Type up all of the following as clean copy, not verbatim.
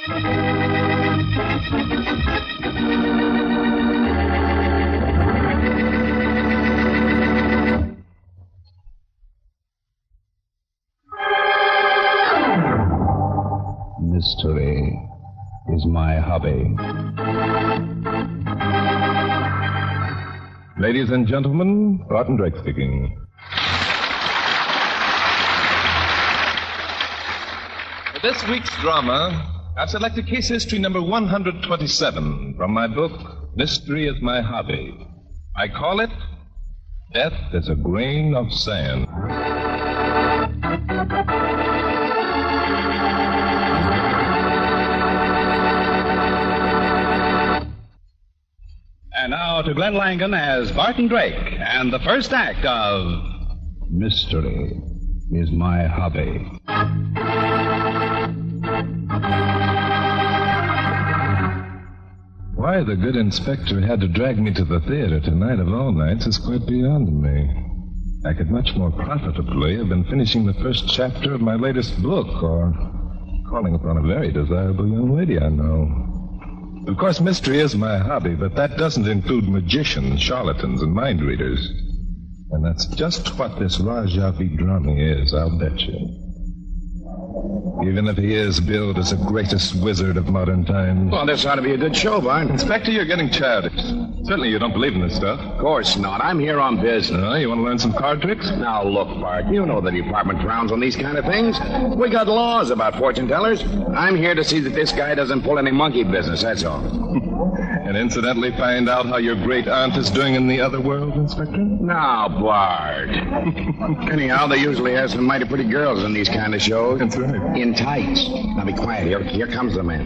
Mystery is my hobby. Ladies and gentlemen, Barton Drake speaking. For this week's drama, I've selected case history number 127 from my book, Mystery is My Hobby. I call it Death is a Grain of Sand. And now to Glenn Langan as Barton Drake and the first act of Mystery is My Hobby. Why the good inspector had to drag me to the theater tonight of all nights is quite beyond me. I could much more profitably have been finishing the first chapter of my latest book or calling upon a very desirable young lady I know. Of course, mystery is my hobby, but that doesn't include magicians, charlatans, and mind readers. And that's just what this Raja Vidrami is, I'll bet you. Even if he is billed as the greatest wizard of modern times. Well, this ought to be a good show, Bart. Inspector, you're getting childish. Certainly you don't believe in this stuff. Of course not. I'm here on business. You want to learn some card tricks? Now, look, Bart, you know the department frowns on these kind of things. We got laws about fortune tellers. I'm here to see that this guy doesn't pull any monkey business, that's all. And incidentally find out how your great aunt is doing in the other world, Inspector? Now, Bart. Anyhow, they usually have some mighty pretty girls in these kind of shows. That's right. In tights. Now, be quiet. Here comes the man.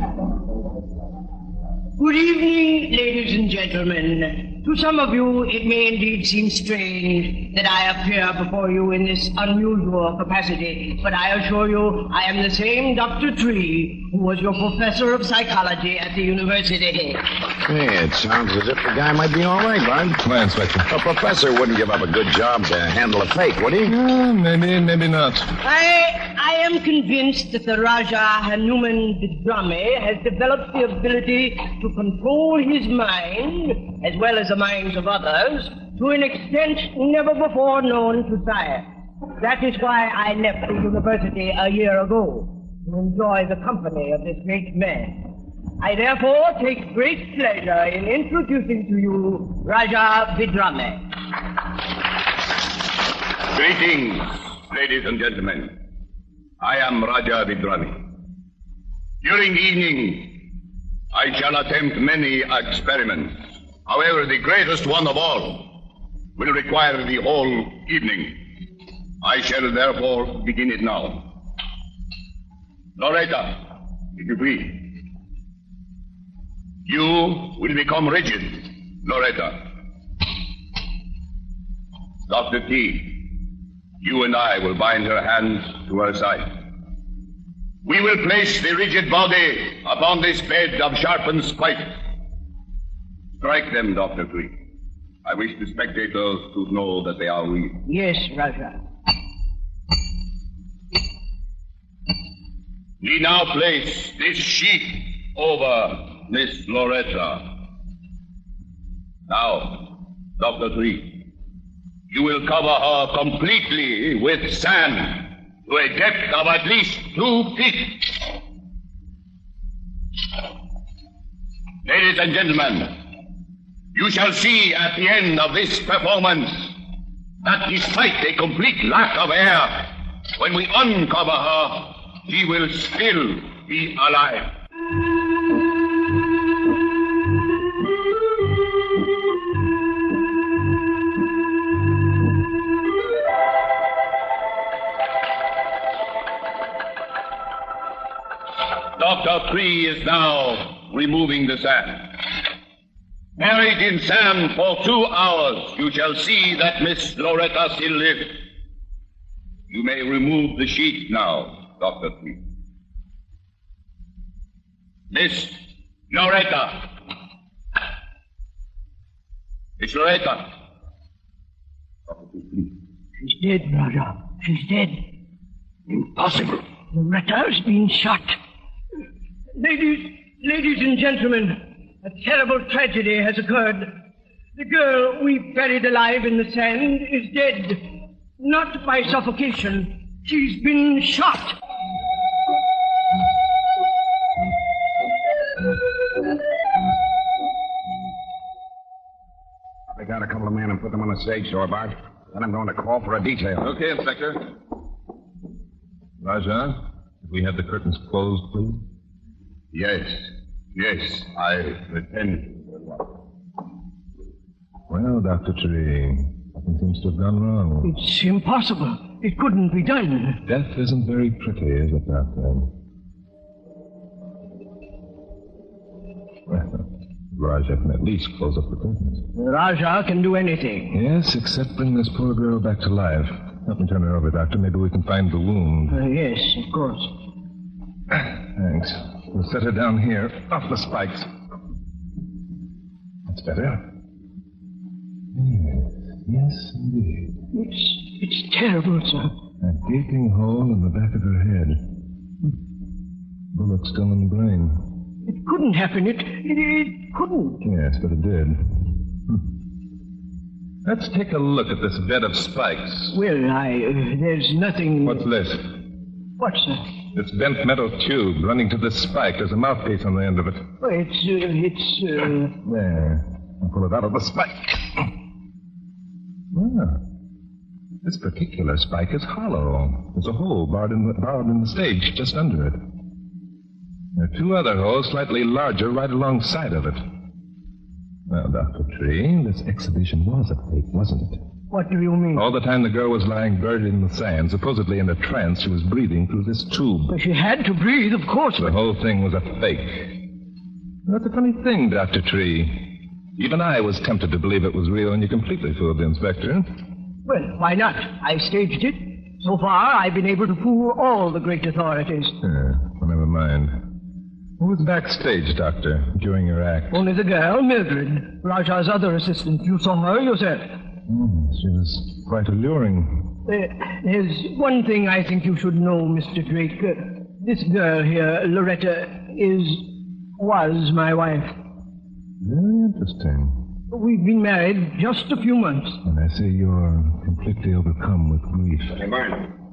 Good evening, ladies and gentlemen. To some of you, it may indeed seem strange that I appear before you in this unusual capacity, but I assure you I am the same Dr. Tree who was your professor of psychology at the university. Hey, it sounds as if the guy might be all right, Bart. Why, Inspector? A professor wouldn't give up a good job to handle a fake, would he? Maybe not. I am convinced that the Raja Hanuman Vidrami has developed the ability to control his mind, as well as the minds of others, to an extent never before known to science. That is why I left the university a year ago, to enjoy the company of this great man. I therefore take great pleasure in introducing to you Raja Vidrami. Greetings, ladies and gentlemen. I am Raja Vidrami. During the evening, I shall attempt many experiments. However, the greatest one of all will require the whole evening. I shall therefore begin it now. Loretta, if you please. You will become rigid, Loretta. Dr. T, you and I will bind her hands to her side. We will place the rigid body upon this bed of sharpened spikes. Strike them, Dr. T. I wish the spectators to know that they are real. Yes, Raja. We now place this sheet over Miss Loretta. Now, Dr. Tree, you will cover her completely with sand to a depth of at least 2 feet. Ladies and gentlemen, you shall see at the end of this performance that despite a complete lack of air, when we uncover her, she will still be alive. Dr. Tree is now removing the sand. Buried in sand for 2 hours, you shall see that Miss Loretta still lives. You may remove the sheet now, Dr. Tree. Miss Loretta. Miss Loretta. Dr. Tree. She's dead, Raja. She's dead. Impossible. Loretta's been shot. Ladies and gentlemen, a terrible tragedy has occurred. The girl we buried alive in the sand is dead. Not by suffocation. She's been shot. I got a couple of men and put them on the stage door, Bart. Then I'm going to call for a detail. Okay, Inspector. Raja, if we have the curtains closed, please. Yes, I pretend. Well, Dr. Tree, something seems to have gone wrong. It's impossible. It couldn't be done. Death isn't very pretty, is it, Doctor? Well, Raja can at least close up the curtains. Raja can do anything. Yes, except bring this poor girl back to life. Help me turn her over, Doctor. Maybe we can find the wound. Yes, of course. Thanks. We'll set her down here, off the spikes. That's better. Yes, indeed. It's terrible, sir. A gaping hole in the back of her head. Bullet still in the brain. It couldn't happen. It couldn't. Yes, but it did. Let's take a look at this bed of spikes. Well, there's nothing... What's this? What, sir? This bent metal tube running to this spike. There's a mouthpiece on the end of it. Oh, it's... There. I'll pull it out of the spike. Well, this particular spike is hollow. There's a hole barred in the stage just under it. There are two other holes slightly larger right alongside of it. Well, Dr. Tree, this exhibition was a fake, wasn't it? What do you mean? All the time the girl was lying buried in the sand, supposedly in a trance, she was breathing through this tube. But she had to breathe, of course. The whole thing was a fake. That's a funny thing, Dr. Tree. Even I was tempted to believe it was real, and you completely fooled the inspector. Well, why not? I staged it. So far, I've been able to fool all the great authorities. Well, never mind. Who was backstage, Doctor, during your act? Only the girl, Mildred, Raja's other assistant. You saw her yourself. She was quite alluring. There's one thing I think you should know, Mr. Drake. This girl here, Loretta, was my wife. Very interesting. We've been married just a few months. And I see you're completely overcome with grief. Hey, Bart.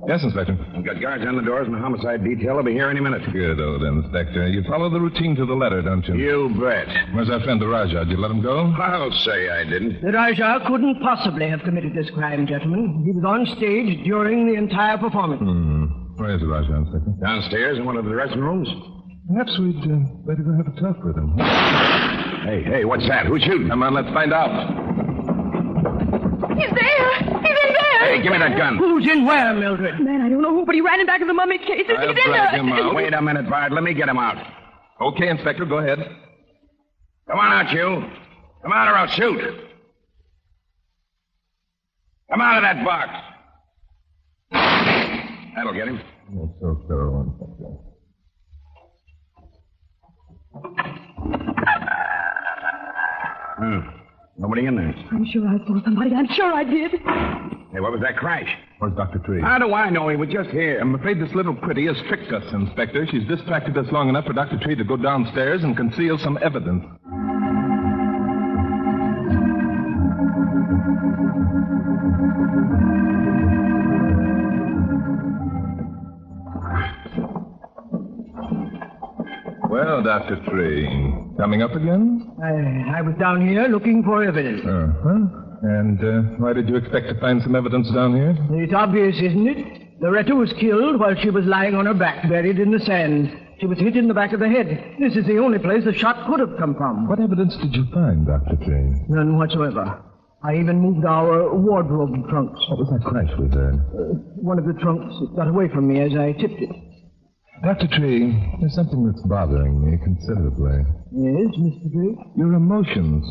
Yes, Inspector. I've got guards on the doors and the homicide detail will be here any minute. Good old Inspector. You follow the routine to the letter, don't you? You bet. Where's our friend the Rajah? Did you let him go? I'll say I didn't. The Rajah couldn't possibly have committed this crime, gentlemen. He was on stage during the entire performance. Where is the Rajah, Inspector? Downstairs in one of the dressing rooms. Perhaps we'd better go have a talk with him. Hey, what's that? Who's shooting? Come on, let's find out. He's there! He's in there! Hey, give me that gun. Who's in where, Mildred? Man, I don't know who, but he ran in back of the mummy case. I'll He's in drag there. him out. Wait a minute, Bart. Let me get him out. Okay, Inspector, go ahead. Come on out, you. Come out or I'll shoot. Come out of that box. That'll get him. That's so thorough, Inspector. Nobody in there. I'm sure I saw somebody. I'm sure I did. Hey, what was that crash? Where's Dr. Tree? How do I know? He was just here. I'm afraid this little pretty has tricked us, Inspector. She's distracted us long enough for Dr. Tree to go downstairs and conceal some evidence. Well, Dr. Tree, coming up again? I was down here looking for evidence. Uh-huh. And why did you expect to find some evidence down here? It's obvious, isn't it? Loretta was killed while she was lying on her back, buried in the sand. She was hit in the back of the head. This is the only place the shot could have come from. What evidence did you find, Dr. Tree? None whatsoever. I even moved our wardrobe trunks. What was that crash we heard? One of the trunks got away from me as I tipped it. Dr. Tree, there's something that's bothering me considerably. Yes, Mr. Drake? Your emotions.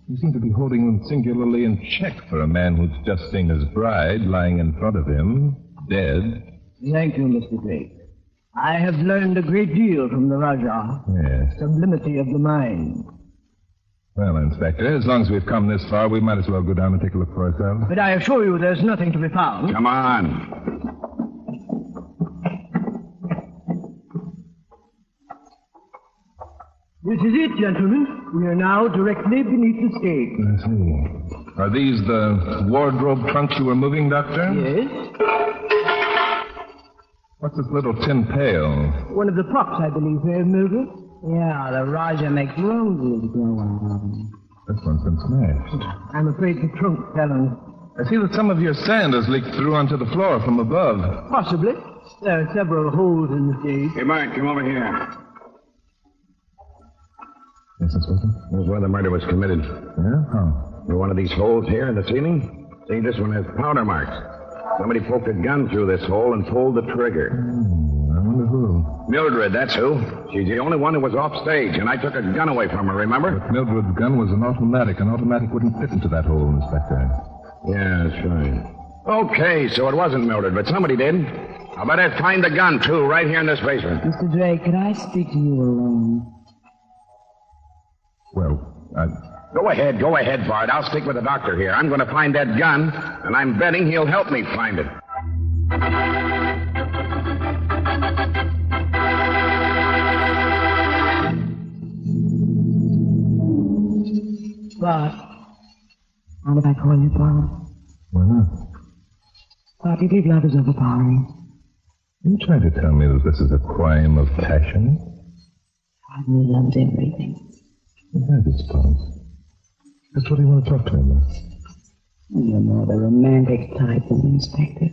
You seem to be holding them singularly in check for a man who's just seen his bride lying in front of him, dead. Thank you, Mr. Drake. I have learned a great deal from the Rajah. Yes. Sublimity of the mind. Well, Inspector, as long as we've come this far, we might as well go down and take a look for ourselves. But I assure you there's nothing to be found. Come on. This is it, gentlemen. We are now directly beneath the stage. I see. Are these the wardrobe trunks you were moving, Doctor? Yes? What's this little tin pail? One of the props, I believe, Mildred. Yeah, the Raja makes roses grow out of them. This one's been smashed. I'm afraid the trunk fell on. I see that some of your sand has leaked through onto the floor from above. Possibly. There are several holes in the stage. Hey, Mark, come over here. Yes, Inspector? Here's where the murder was committed. Yeah? How? Through one of these holes here in the ceiling. See, this one has powder marks. Somebody poked a gun through this hole and pulled the trigger. I wonder who. Mildred, that's who. She's the only one who was off stage, and I took a gun away from her, remember? But Mildred's gun was an automatic. An automatic wouldn't fit into that hole, Inspector. Yeah, that's right. Okay, so it wasn't Mildred, but somebody did. I better find the gun, too, right here in this basement. Mr. Drake, could I speak to you alone? Well, Go ahead, Bart. I'll stick with the doctor here. I'm going to find that gun, and I'm betting he'll help me find it. Bart. Mind if I call you Bart? why not? Bart, you believe love is overpowering. Are you trying to tell me that this is a crime of passion? Bart, me loves everything. Yes, I suppose. Just what do you want to talk to me about? You're more the romantic type than the Inspector.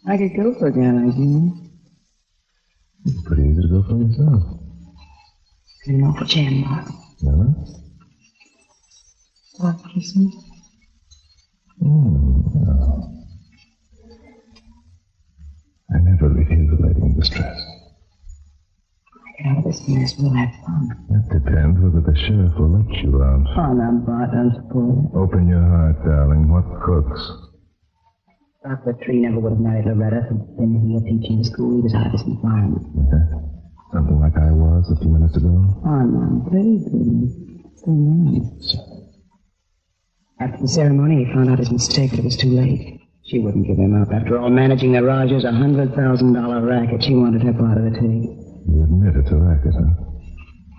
I could go for a guy like you. It's pretty easy to go for yourself. An awful jam, Bart. No? Bart, kiss me. No. I never reveal the lady in distress. Get out of this mess, we'll have fun. That depends whether the sheriff will let you out. Oh, now, Bart, don't spoil it. Open your heart, darling. What cooks? Dr. Tree never would have married Loretta if he'd been here teaching school. He was out of his environment. Something like I was a few minutes ago. Oh, no, baby. So nice. After the ceremony, he found out his mistake, but it was too late. She wouldn't give him up. After all, managing the Rogers, $100,000 racket, she wanted her part of the take. You admit it's a racket, huh?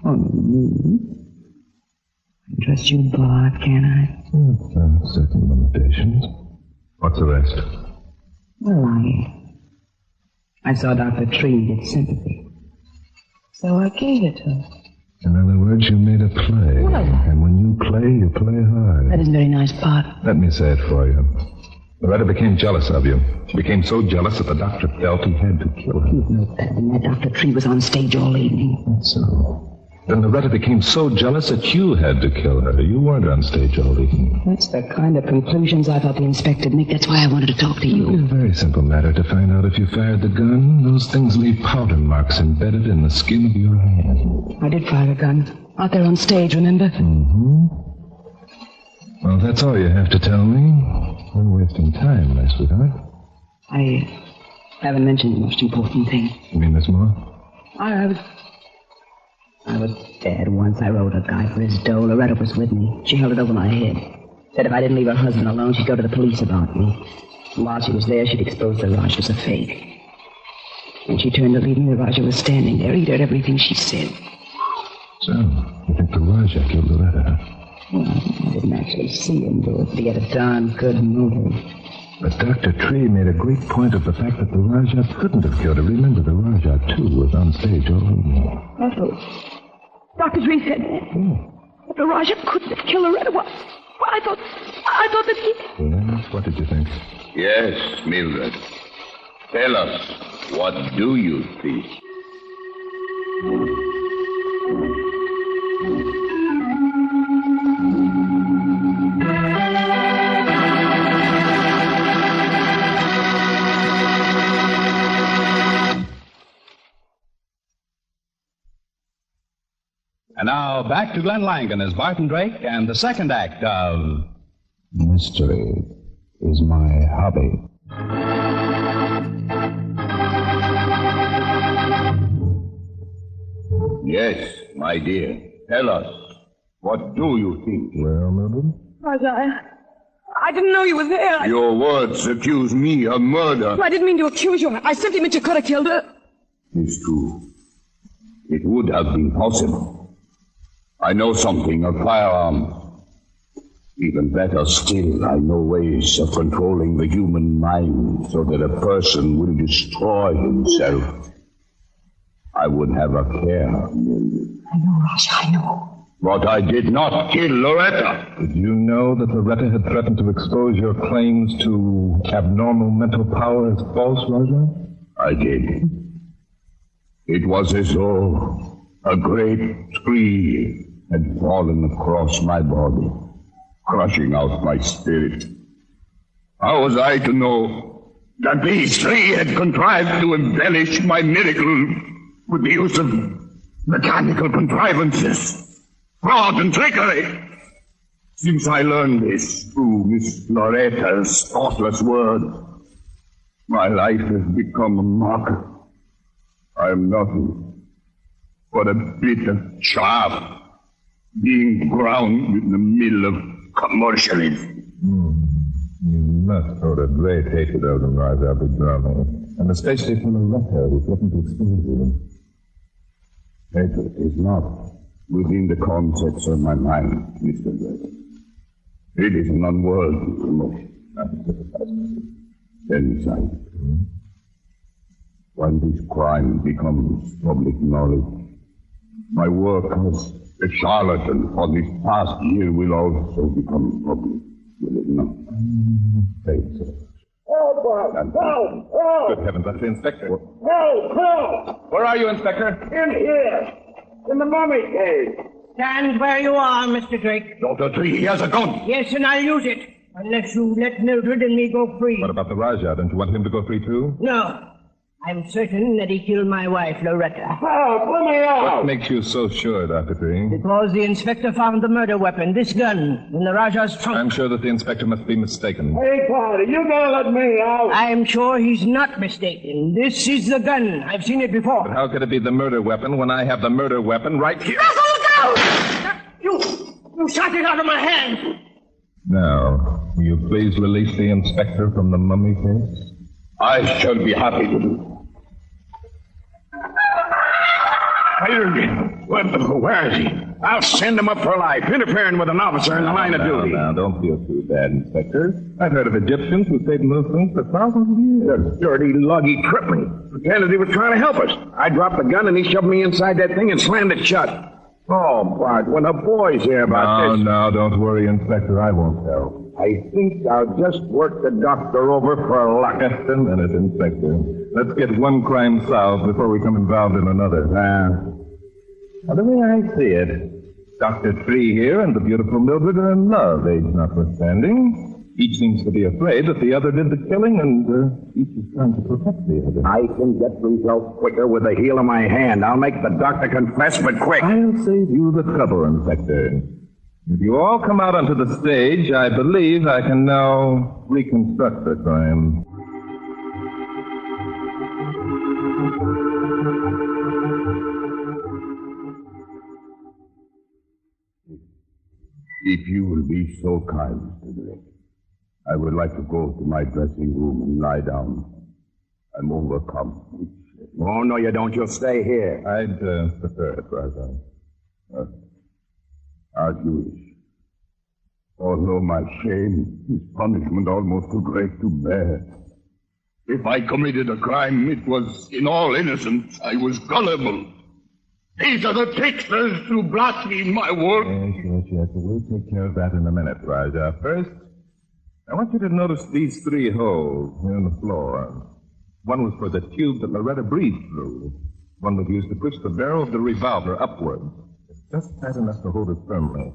Oh, me? I trust you, Bart, can I? Certain limitations. What's the rest? Well, I saw Dr. Tree get sympathy. So I gave it to her. In other words, you made a play. Well, and when you play hard. that isn't very nice, Bart. Let me say it for you. Loretta became jealous of you. She became so jealous that the doctor felt he had to kill her. You know better than that. Dr. Tree was on stage all evening. That's so. Then Loretta became so jealous that you had to kill her. You weren't on stage all evening. That's the kind of conclusions I thought the inspector would make. That's why I wanted to talk to you. It's a very simple matter to find out if you fired the gun. Those things leave powder marks embedded in the skin of your hand. I did fire a gun. Out there on stage, remember? Mm-hmm. Well, that's all you have to tell me. We're wasting time, my sweetheart. I haven't mentioned the most important thing. You mean there's more? I was dead once. I rode a guy for his dough. Loretta was with me. She held it over my head. Said if I didn't leave her husband alone, she'd go to the police about me. And while she was there, she'd expose the Raj as a fake. When she turned to leave me, the Raja was standing there. He'd heard everything she said. So, you think the Raja killed Loretta? Well, I didn't actually see him do it, but he had a darn good motive. But Dr. Tree made a great point of the fact that the Raja couldn't have killed her. Remember, the Raja, too, was on stage all evening. Dr. Tree said that the Raja couldn't have killed Loretta. Well, I thought that he... Yes, what did you think? Yes, Mildred. Tell us, what do you think? And now back to Glenn Langan as Barton Drake and the second act of Mystery is my hobby. Yes, my dear. Tell us, what do you think? Well, Mildred? Raja, I didn't know you were there. Your words accuse me of murder. I didn't mean to accuse you. I simply meant you could have killed her. It's true. It would have been possible. I know something of firearms. Even better still, I know ways of controlling the human mind so that a person will destroy himself. I would have a care. I know, Raja, I know. But I did not kill Loretta. Did you know that Loretta had threatened to expose your claims to abnormal mental power as false, Raja? I did. It was as though a great tree had fallen across my body, crushing out my spirit. How was I to know that these three had contrived to embellish my miracle with the use of mechanical contrivances, fraud and trickery? Since I learned this through Miss Loretta's thoughtless word, my life has become a mockery. I am nothing but a bit of chaff being ground in the mill of commercialism. You must hold a great hatred of them, Raja Bidrami, and especially for Loretta, who threatened to expose you. Hatred is not within the concepts of my mind, Mr. Drake. It is an unworldly emotion. Then sight. When this crime becomes public knowledge, my work as a charlatan for this past year will also become public, will it not? Thank you. Good heavens, that's the inspector. Phil! Where are you, Inspector? In here! In the mummy cage! Stand where you are, Mr. Drake. Dr. Tree, he has a gun. Yes, and I'll use it. Unless you let Mildred and me go free. What about the Raja? Don't you want him to go free, too? No. I'm certain that he killed my wife, Loretta. Help! Let me out! What makes you so sure, Dr. Tree? Because the inspector found the murder weapon, this gun, in the Raja's trunk. I'm sure that the inspector must be mistaken. Hey, Carter, you gotta let me out! I'm sure he's not mistaken. This is the gun. I've seen it before. But how could it be the murder weapon when I have the murder weapon right here? You shot it out of my hand. Now, will you please release the inspector from the mummy case? I shall be happy to do. Where is he? I'll send him up for life, interfering with an officer in the line of duty. Now, don't feel too bad, Inspector. I've heard of Egyptians who stayed Muslims for thousands of years. The dirty lug, he tripped me. Pretended he was trying to help us. I dropped the gun and he shoved me inside that thing and slammed it shut. Oh, Bart, when the boys hear about this... No, don't worry, Inspector. I won't tell. I think I'll just work the doctor over for luck. Just a minute, Inspector. Let's get one crime solved before we become involved in another. Now, the way I see it, Dr. Tree here and the beautiful Mildred are in love, age notwithstanding. Each seems to be afraid that the other did the killing, and each is trying to protect the other. I can get results quicker with the heel of my hand. I'll make the doctor confess, but quick. I'll save you the trouble, Inspector. If you all come out onto the stage, I believe I can now reconstruct the crime. If you will be so kind, Mr. Drake, I would like to go to my dressing room and lie down. I'm overcome. Oh, no, you don't. You'll stay here. I'd prefer it, Raza. As you wish. Although my shame is punishment almost too great to bear. If I committed a crime, it was in all innocence. I was gullible. These are the tricksters who blaspheme my work. Yes. We'll take care of that in a minute, Raja. First, I want you to notice these three holes here in the floor. One was for the tube that Loretta breathed through. One was used to push the barrel of the revolver upward. It's just tight enough to hold it firmly.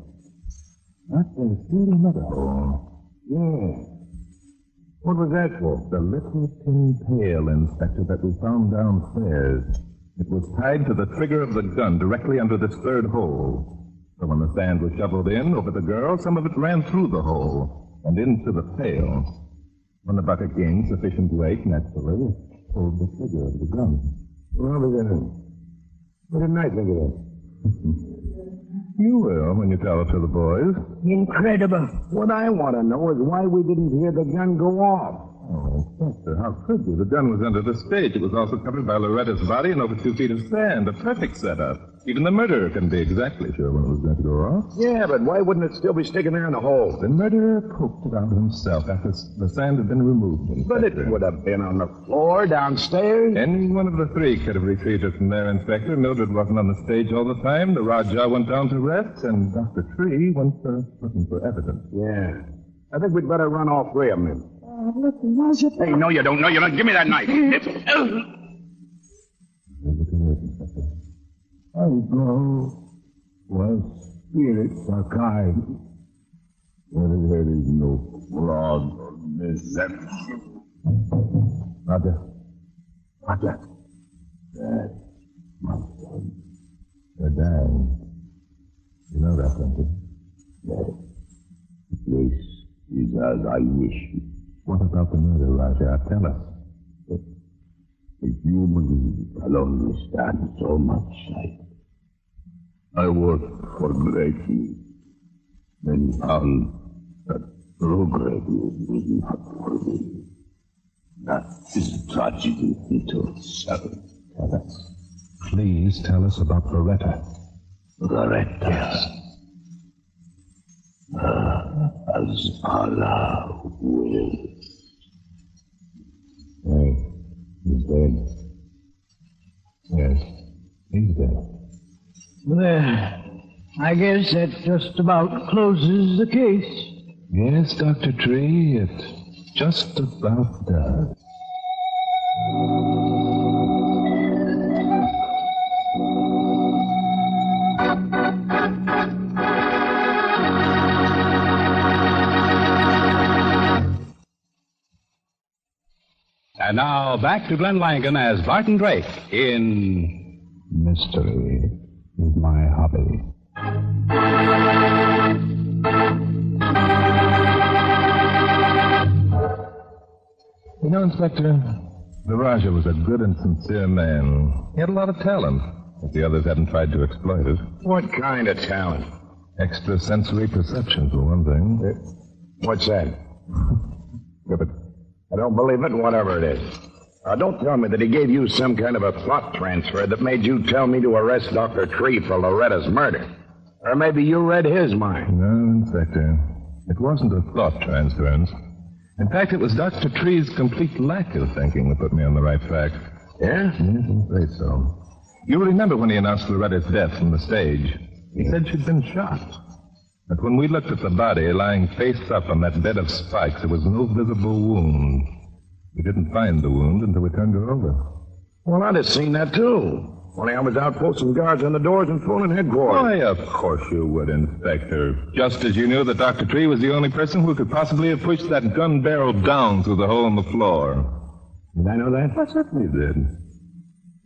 But there's still another hole. Yeah. What was that for? The little tin pail, Inspector, that we found downstairs. It was tied to the trigger of the gun directly under this third hole. So when the sand was shoveled in over the girl, some of it ran through the hole and into the pail. When the bucket gained sufficient weight, naturally, it pulled the trigger of the gun. Well, what didn't I think of that? You will when you tell it to the boys. Incredible. What I want to know is why we didn't hear the gun go off. Oh, Inspector, how could you? The gun was under the stage. It was also covered by Loretta's body and over 2 feet of sand. A perfect setup. Even the murderer couldn't be exactly sure when it was going to go off. Yeah, but why wouldn't it still be sticking there in the hole? The murderer poked it out himself after the sand had been removed. But it would have been on the floor downstairs. Any one of the 3 could have retrieved it from there, Inspector. Mildred wasn't on the stage all the time. The Rajah went down to rest, and Dr. Tree went looking for evidence. Yeah. I think we'd better run all 3 of them in. Listen, Roger. Hey, no, you don't. No, you don't. Give me that knife. I go where spirits are kind, where there is no fraud or deception. Roger. That's my son. You're dying. You know that, don't you? Yes. The place is as I wish. What about the murder, Rajah? Tell us. A human can understand so much. I worked for Greggy, then found that through Greggy was not for me. That is the tragedy into itself. Tell us. Please tell us about Loretta. Loretta. Yes. As Allah will. Hey, he's dead. Yes, he's dead. Well, I guess that just about closes the case. Yes, Dr. Tree, it just about does. And now back to Glenn Langan as Barton Drake in Mystery is My Hobby. You know, Inspector, the Rajah was a good and sincere man. He had a lot of talent, if the others hadn't tried to exploit it. What kind of talent? Extrasensory perception, for one thing. What's that? Yeah, but I don't believe it, whatever it is. Don't tell me that he gave you some kind of a thought transfer that made you tell me to arrest Dr. Tree for Loretta's murder. Or maybe you read his mind. no, Inspector. It wasn't a thought transference. In fact, it was Dr. Tree's complete lack of thinking that put me on the right track. Yeah? Yes, I'm afraid so. You remember when he announced Loretta's death from the stage? He said she'd been shot. But when we looked at the body lying face up on that bed of spikes, there was no visible wound. We didn't find the wound until we turned her over. Well, I'd have seen that, too. Only I was out posting guards on the doors and phoning headquarters. Why, of course you would, Inspector. Just as you knew that Dr. Tree was the only person who could possibly have pushed that gun barrel down through the hole in the floor. Did I know that? I certainly did.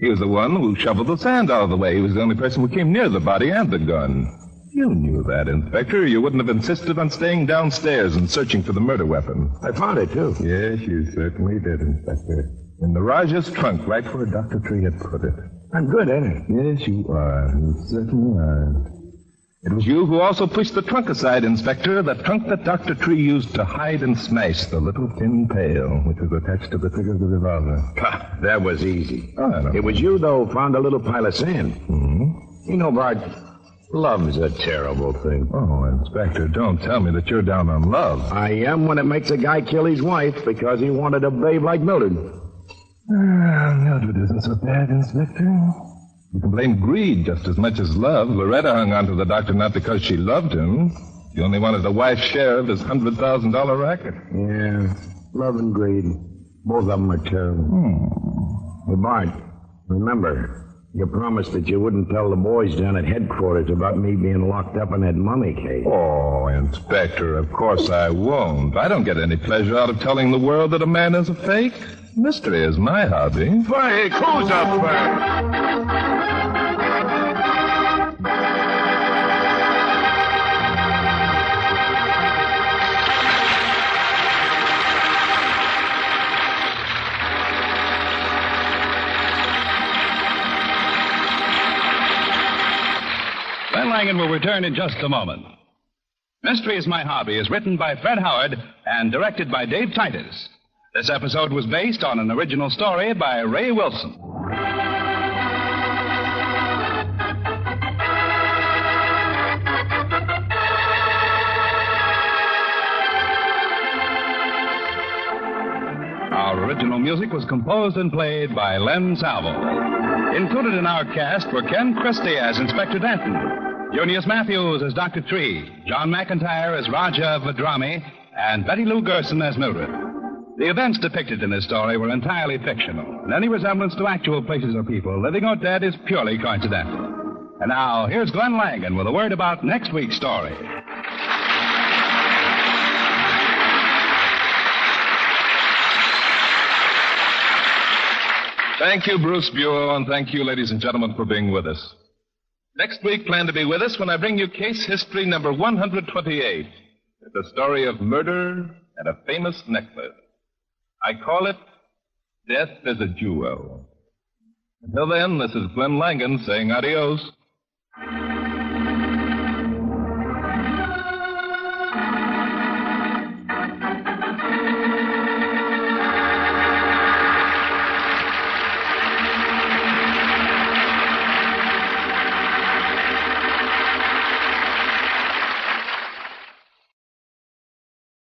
He was the one who shoveled the sand out of the way. He was the only person who came near the body and the gun. You knew that, Inspector. You wouldn't have insisted on staying downstairs and searching for the murder weapon. I found it, too. Yes, you certainly did, Inspector. In the Rajah's trunk, right where Dr. Tree had put it. I'm good, ain't I? Yes, you are. You certainly are. It was you who also pushed the trunk aside, Inspector, the trunk that Dr. Tree used to hide and smash the little tin pail, which was attached to the trigger of the revolver. Pah, that was easy. Oh, I don't It was you, though, who found a little pile of sand. Hmm? You know, Bart, love's a terrible thing. Oh, Inspector, don't tell me that you're down on love. I am when it makes a guy kill his wife because he wanted a babe like Mildred. Mildred isn't so bad, Inspector. You can blame greed just as much as love. Loretta hung on to the doctor not because she loved him. She only wanted the wife's share of his $100,000 racket. Yeah, love and greed. Both of them are terrible. Hey, Bart, remember, you promised that you wouldn't tell the boys down at headquarters about me being locked up in that mummy case. Oh, Inspector, of course I won't. I don't get any pleasure out of telling the world that a man is a fake. Mystery is my hobby. Hey, close up, Bart. Glenn Langan will return in just a moment. Mystery is My Hobby is written by Fred Howard and directed by Dave Titus. This episode was based on an original story by Ray Wilson. Our original music was composed and played by Len Salvo. Included in our cast were Ken Christie as Inspector Denton, Junius Matthews as Dr. Tree, John McIntyre as Raja Vidrami, and Betty Lou Gerson as Mildred. The events depicted in this story were entirely fictional, and any resemblance to actual places or people, living or dead, is purely coincidental. And now, here's Glenn Langan with a word about next week's story. Thank you, Bruce Buell, and thank you, ladies and gentlemen, for being with us. Next week, plan to be with us when I bring you case history number 128. It's a story of murder and a famous necklace. I call it Death is a Jewel. Until then, this is Glenn Langan saying adios.